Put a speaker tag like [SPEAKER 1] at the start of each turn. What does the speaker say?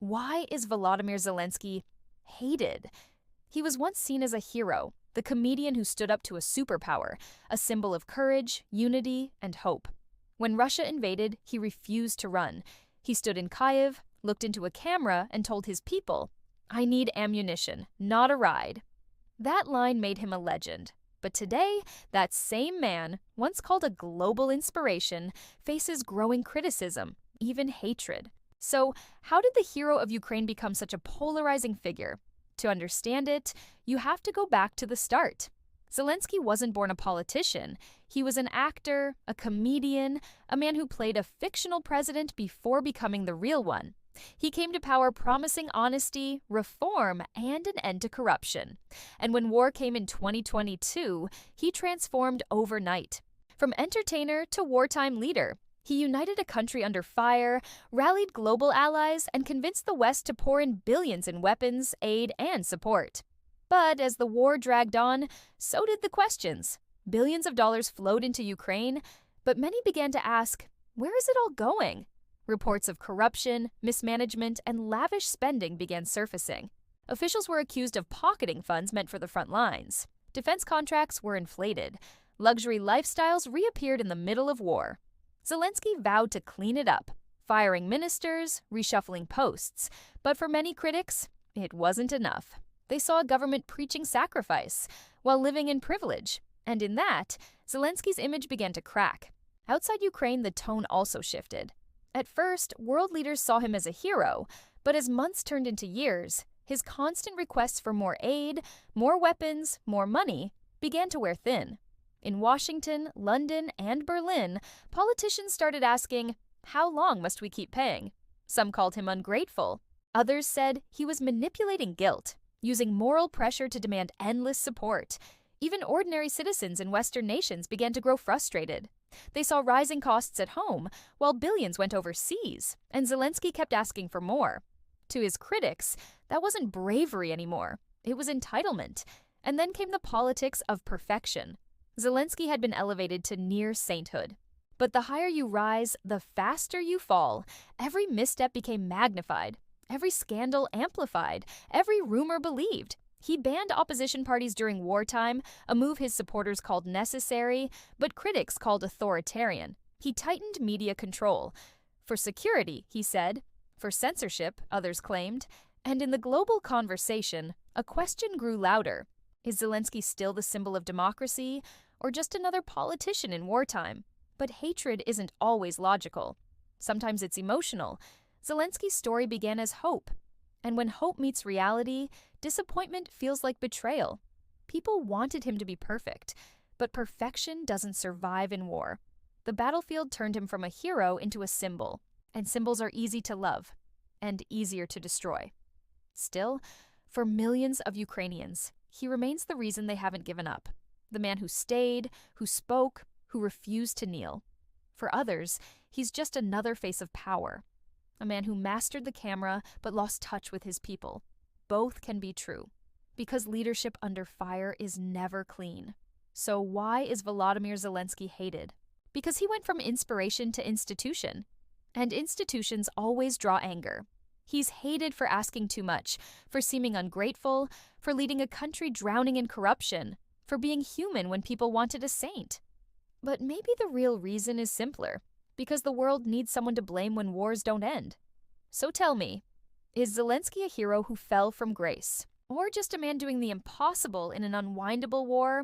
[SPEAKER 1] Why is Volodymyr Zelensky hated? He was once seen as a hero, the comedian who stood up to a superpower, a symbol of courage, unity, and hope. When Russia invaded, he refused to run. He stood in Kyiv, looked into a camera, and told his people, "I need ammunition, not a ride." That line made him a legend. But today, that same man, once called a global inspiration, faces growing criticism, even hatred. So, how did the hero of Ukraine become such a polarizing figure? To understand it, you have to go back to the start. Zelensky wasn't born a politician. He was an actor, a comedian, a man who played a fictional president before becoming the real one. He came to power promising honesty, reform, and an end to corruption. And when war came in 2022, he transformed overnight. From entertainer to wartime leader, he united a country under fire, rallied global allies, and convinced the West to pour in billions in weapons, aid, and support. But as the war dragged on, so did the questions. Billions of dollars flowed into Ukraine, but many began to ask, where is it all going? Reports of corruption, mismanagement, and lavish spending began surfacing. Officials were accused of pocketing funds meant for the front lines. Defense contracts were inflated. Luxury lifestyles reappeared in the middle of war. Zelensky vowed to clean it up, firing ministers, reshuffling posts. But for many critics, it wasn't enough. They saw a government preaching sacrifice while living in privilege. And in that, Zelensky's image began to crack. Outside Ukraine, the tone also shifted. At first, world leaders saw him as a hero, but as months turned into years, his constant requests for more aid, more weapons, more money began to wear thin. In Washington, London, and Berlin, politicians started asking, how long must we keep paying? Some called him ungrateful. Others said he was manipulating guilt, using moral pressure to demand endless support. Even ordinary citizens in Western nations began to grow frustrated. They saw rising costs at home, while billions went overseas, and Zelensky kept asking for more. To his critics, that wasn't bravery anymore. It was entitlement. And then came the politics of perfection. Zelensky had been elevated to near sainthood. But the higher you rise, the faster you fall. Every misstep became magnified, every scandal amplified, every rumor believed. He banned opposition parties during wartime, a move his supporters called necessary, but critics called authoritarian. He tightened media control. For security, he said. For censorship, others claimed. And in the global conversation, a question grew louder. Is Zelensky still the symbol of democracy, or just another politician in wartime? But hatred isn't always logical. Sometimes it's emotional. Zelensky's story began as hope. And when hope meets reality, disappointment feels like betrayal. People wanted him to be perfect, but perfection doesn't survive in war. The battlefield turned him from a hero into a symbol, and symbols are easy to love and easier to destroy. Still, for millions of Ukrainians, he remains the reason they haven't given up. The man who stayed, who spoke, who refused to kneel. For others, he's just another face of power. A man who mastered the camera but lost touch with his people. Both can be true, because leadership under fire is never clean. So why is Volodymyr Zelensky hated? Because he went from inspiration to institution. And institutions always draw anger. He's hated for asking too much, for seeming ungrateful, for leading a country drowning in corruption, for being human when people wanted a saint. But maybe the real reason is simpler, because the world needs someone to blame when wars don't end. So tell me, is Zelensky a hero who fell from grace, or just a man doing the impossible in an unwindable war?